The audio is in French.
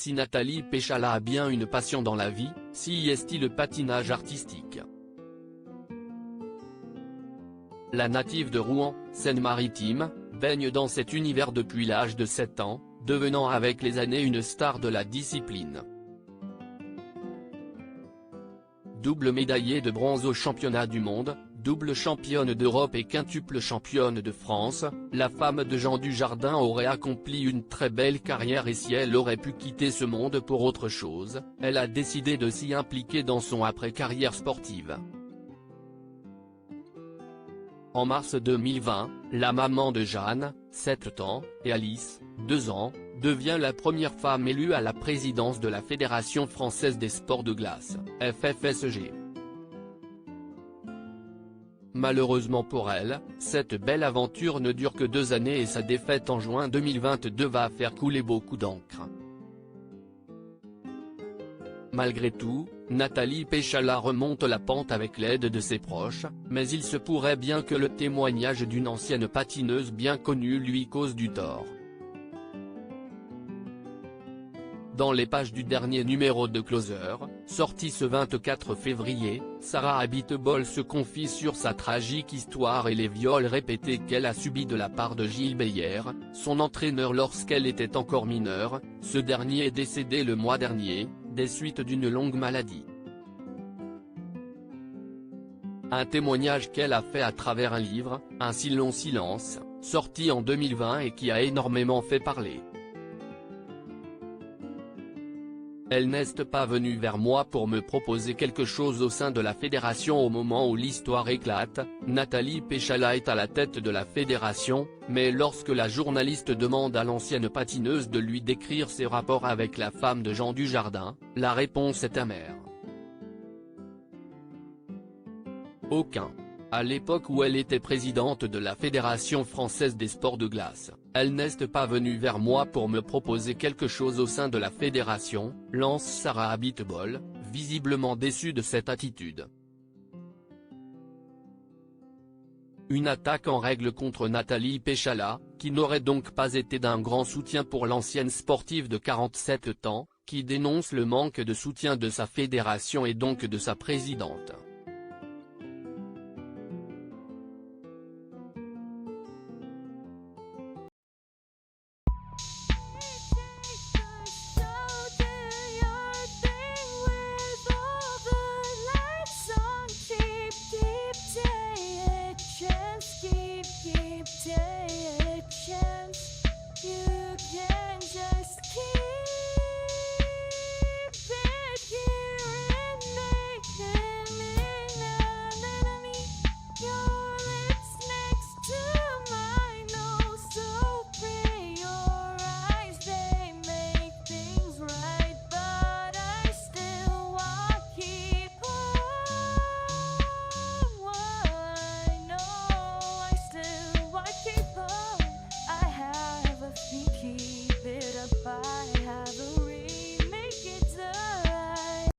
Si Nathalie Péchala a bien une passion dans la vie, si est-il le patinage artistique. La native de Rouen, Seine-Maritime, baigne dans cet univers depuis l'âge de 7 ans, devenant avec les années une star de la discipline. Double médaillée de bronze aux championnats du monde, double championne d'Europe et quintuple championne de France, la femme de Jean Dujardin aurait accompli une très belle carrière et si elle aurait pu quitter ce monde pour autre chose, elle a décidé de s'y impliquer dans son après-carrière sportive. En mars 2020, la maman de Jeanne, 7 ans, et Alice, 2 ans, devient la première femme élue à la présidence de la Fédération française des sports de glace, FFSG. Malheureusement pour elle, cette belle aventure ne dure que 2 années et sa défaite en juin 2022 va faire couler beaucoup d'encre. Malgré tout, Nathalie Péchala remonte la pente avec l'aide de ses proches, mais il se pourrait bien que le témoignage d'une ancienne patineuse bien connue lui cause du tort. Dans les pages du dernier numéro de Closer, sorti ce 24 février, Sarah Abitbol se confie sur sa tragique histoire et les viols répétés qu'elle a subis de la part de Gilles Beyer, son entraîneur lorsqu'elle était encore mineure. Ce dernier est décédé le mois dernier, des suites d'une longue maladie. Un témoignage qu'elle a fait à travers un livre, Un si long silence, sorti en 2020 et qui a énormément fait parler. Elle n'est pas venue vers moi pour me proposer quelque chose au sein de la fédération au moment où l'histoire éclate. Nathalie Péchala est à la tête de la fédération, mais lorsque la journaliste demande à l'ancienne patineuse de lui décrire ses rapports avec la femme de Jean Dujardin, la réponse est amère. Aucun. À l'époque où elle était présidente de la Fédération française des sports de glace, elle n'est pas venue vers moi pour me proposer quelque chose au sein de la fédération, lance Sarah Abitbol, visiblement déçue de cette attitude. Une attaque en règle contre Nathalie Péchala, qui n'aurait donc pas été d'un grand soutien pour l'ancienne sportive de 47 ans, qui dénonce le manque de soutien de sa fédération et donc de sa présidente.